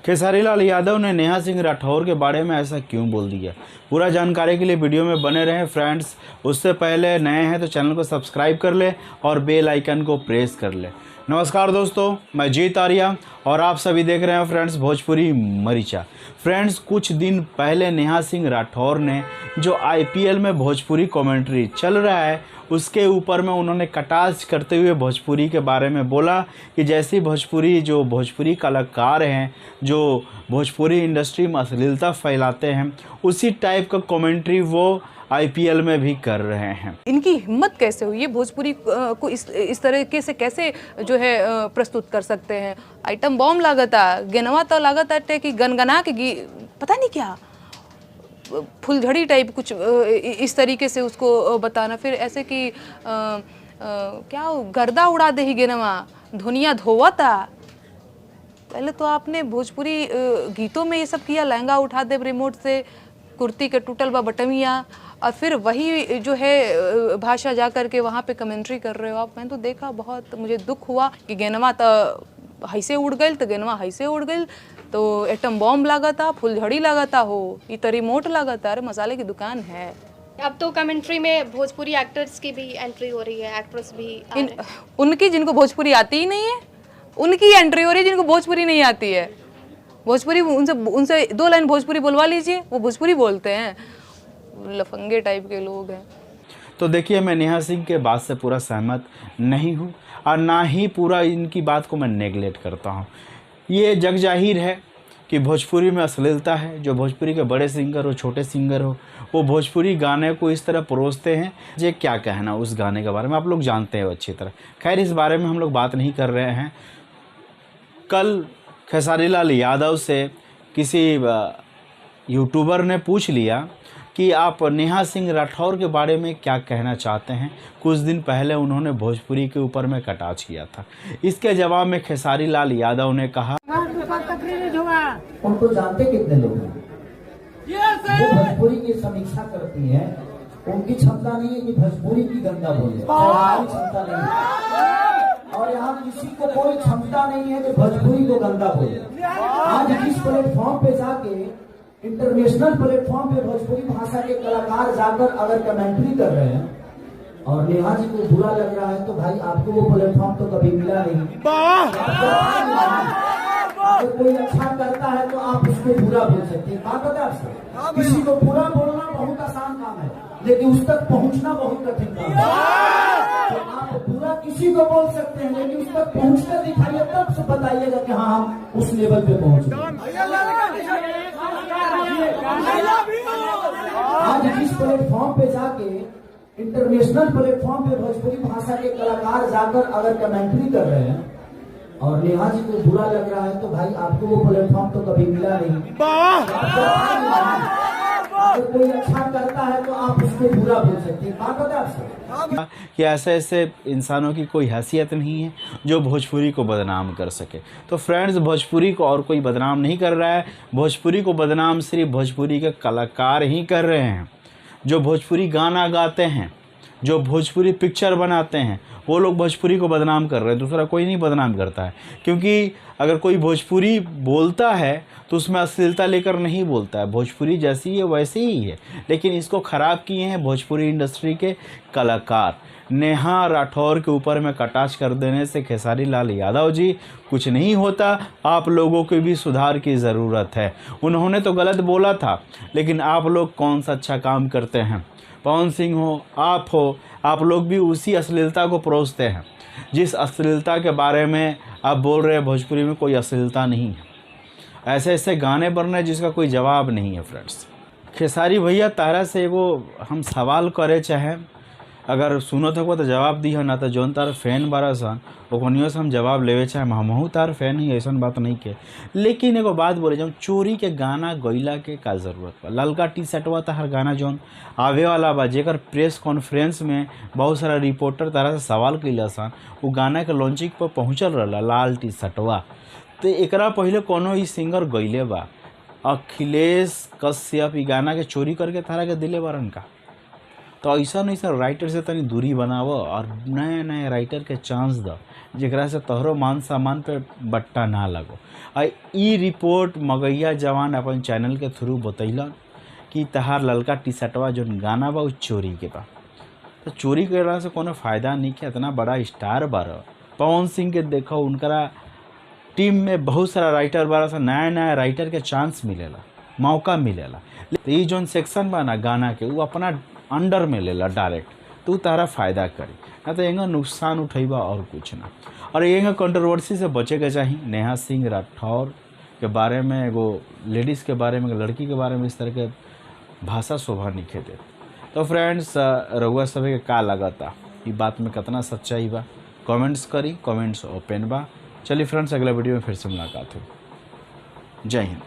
खेसारी लाल यादव ने नेहा सिंह राठौर के बारे में ऐसा क्यों बोल दिया? पूरा जानकारी के लिए वीडियो में बने रहें फ्रेंड्स। उससे पहले नए हैं तो चैनल को सब्सक्राइब कर ले और बेल आइकन को प्रेस कर ले। नमस्कार दोस्तों, मैं जीत आर्या और आप सभी देख रहे हैं फ्रेंड्स भोजपुरी मरीचा। फ्रेंड्स, कुछ दिन पहले नेहा सिंह राठौर ने जो आईपीएल में भोजपुरी कमेंट्री चल रहा है उसके ऊपर में उन्होंने कटाक्ष करते हुए भोजपुरी के बारे में बोला कि जैसी भोजपुरी कलाकार हैं जो भोजपुरी इंडस्ट्री में अश्लीलता फैलाते हैं उसी टाइप का कमेंट्री वो आईपीएल में भी कर रहे हैं। इनकी हिम्मत कैसे हुई है? भोजपुरी को इस तरीके से कैसे जो है प्रस्तुत कर सकते हैं? आइटम बॉम्ब लागता, गेनवा तो लागता है कि गनगना के पता नहीं क्या फुलझड़ी टाइप कुछ इस तरीके से उसको बताना, फिर ऐसे कि क्या गर्दा उड़ा दे ही गेनवा धुनिया धोवता। पहले तो आपने भोजपुरी गीतों में ये सब किया, लहंगा उठा दे रिमोट से, कुर्ती के टूटल बा बटमिया, और फिर वही जो है भाषा जा कर के वहाँ पे कमेंट्री कर रहे हो आप। मैंने तो देखा, बहुत मुझे दुख हुआ कि गेनवा तो हैसे उड़ गई, तो गेनवा हैसे उड़ गई, तो एटम बॉम्ब लगा था, फुलझड़ी लगा था, हो ये तो रिमोट लगा था। अरे मसाले की दुकान है। अब तो कमेंट्री में भोजपुरी एक्टर्स की भी एंट्री हो रही है, एक्ट्रेस भी उनकी जिनको भोजपुरी आती ही नहीं है उनकी एंट्री हो रही है, जिनको भोजपुरी नहीं आती है। भोजपुरी उनसे 2 लाइन भोजपुरी बोलवा लीजिए, वो भोजपुरी बोलते हैं। लफंगे टाइप के लोग हैं। तो देखिए, मैं नेहा सिंह के बात से पूरा सहमत नहीं हूँ और ना ही पूरा इनकी बात को मैं नेगलेक्ट करता हूँ। ये जग जाहिर है कि भोजपुरी में अश्लीलता है। जो भोजपुरी के बड़े सिंगर हो, छोटे सिंगर हो, वो भोजपुरी गाने को इस तरह परोसते हैं। ये क्या कहना उस गाने के बारे में आप लोग जानते हैं अच्छी तरह। खैर, इस बारे में हम लोग बात नहीं कर रहे हैं। कल खेसारी लाल यादव से किसी यूट्यूबर ने पूछ लिया कि आप नेहा सिंह राठौर के बारे में क्या कहना चाहते हैं। कुछ दिन पहले उन्होंने भोजपुरी के ऊपर में कटाक्ष किया था। इसके जवाब में खेसारी लाल यादव ने कहा, उनको जानते कितने लोग हैं जो भोजपुरी की समीक्षा करती हैं। उनकी क्षमता नहीं है कि भोजपुरी की गंदा बोले, क्षमता नहीं है। और यहाँ किसी को कोई क्षमता नहीं है कि भोजपुरी को गंदा बोले। आज जिस प्लेटफॉर्म पे जाके, इंटरनेशनल प्लेटफॉर्म पे भोजपुरी भाषा के कलाकार जाकर अगर कमेंट्री कर रहे हैं और नेहा जी को बुरा लग रहा है, तो भाई आपको वो प्लेटफॉर्म तो कभी मिला नहीं। अगर कोई अच्छा करता है तो आप उसको बुरा बोल सकते हैं। बात है आपसे, किसी को बुरा बोलना बहुत आसान काम है, लेकिन उस तक पहुंचना बहुत कठिन काम है। तो आप बुरा किसी को बोल सकते हैं, लेकिन उस तक पहुंचकर दिखाइए, तब से बताइएगा कि हाँ हम उस लेवल पे पहुंच गए। आज जिस प्लेटफॉर्म पे जाके, इंटरनेशनल प्लेटफॉर्म पे भोजपुरी भाषा के कलाकार जाकर अगर कमेंट्री कर रहे हैं और नेहा जी को बुरा लग रहा है, तो भाई आपको वो प्लेटफॉर्म तो कभी मिला नहीं। अगर कोई अच्छा करता है तो आप उसको बुरा बोल सकते हैं। बात है आपसे कि ऐसे इंसानों की कोई हैसियत नहीं है जो भोजपुरी को बदनाम कर सके। तो फ्रेंड्स, भोजपुरी को और कोई बदनाम नहीं कर रहा है। भोजपुरी को बदनाम सिर्फ भोजपुरी के कलाकार ही कर रहे हैं। जो भोजपुरी गाना गाते हैं, जो भोजपुरी पिक्चर बनाते हैं, वो लोग भोजपुरी को बदनाम कर रहे हैं। दूसरा कोई नहीं बदनाम करता है, क्योंकि अगर कोई भोजपुरी बोलता है तो उसमें अश्लीलता लेकर नहीं बोलता है। भोजपुरी जैसी है वैसे ही है, लेकिन इसको ख़राब किए हैं भोजपुरी इंडस्ट्री के कलाकार। नेहा राठौर के ऊपर में कटाक्ष कर देने से खेसारी लाल यादव जी कुछ नहीं होता। आप लोगों को भी सुधार की ज़रूरत है। उन्होंने तो गलत बोला था, लेकिन आप लोग कौन सा अच्छा काम करते हैं? पवन सिंह हो, आप लोग भी उसी अश्लीलता को परोसते हैं। जिस अश्लीलता के बारे में आप बोल रहे हैं भोजपुरी में कोई अश्लीलता नहीं है। ऐसे गाने बन रहे हैं जिसका कोई जवाब नहीं है। फ्रेंड्स, खेसारी भैया तारा से वो हम सवाल करे चाहे, अगर सुनत हो तो जवाब दी हो, ना तो जौन तार फैन बारा सन ओकनियों से हम जवाब लेवे चाहे। हमहू तार फैन ही, ऐसा बात नहीं के। लेकिन एगो बात बोले जाऊँ, चोरी के गाना गैला के का जरूरत बा? ललका टी शर्टवा तो हर गाना जौन आवे वाला बा, जेकर प्रेस कॉन्फ्रेंस में बहुत सारा रिपोर्टर तारा से सवाल कैला सन, वो गाना के लॉन्चिंग पर पहुँचल रहा लाल टी शर्टवा। तो एकरा पहले कोनो ही सिंगर गैले बा? अखिलेश कश्यप ई गाना के चोरी करके तारा के दिले बारन का? तो ऐसा नहीं सर राइटर से तनी दूरी बनावो और नए नए राइटर के चांस दो जरा से तोहरो मान सम्मान पे बट्टा ना लगो। आ ई रिपोर्ट मगैया जवान अपन चैनल के थ्रू बतैलन कि तहार ललका टी शर्टवा जो गाना बा उ चोरी के बा। तो चोरी करला से कोनो फ़ायदा नहीं कि इतना बड़ा स्टार बार पवन सिंह के देखो उनकरा टीम में बहुत सारा राइटर बारा से नया नया राइटर के चांस मिलेला मौका मिलेला। तो ये जोन सेक्शन बा ना गाना के वो अपना अंडर में लेला डायरेक्ट तो तारा फ़ायदा करी ना तो एंगा नुकसान उठेबा और कुछ ना। और एंगा कंट्रोवर्सी से बचे के चाहिए। नेहा सिंह राठौर के बारे में एगो लेडीज़ के बारे में लड़की के बारे में इस तरह के भाषा शोभा नहीं देते। तो फ्रेंड्स रउआ सभी के का लगता ये बात में कितना सच्चाई बा कमेंट्स करी। कमेंट्स ओपन बा। चलिए फ्रेंड्स अगला वीडियो में फिर से मुलाकात हो। जय हिंद।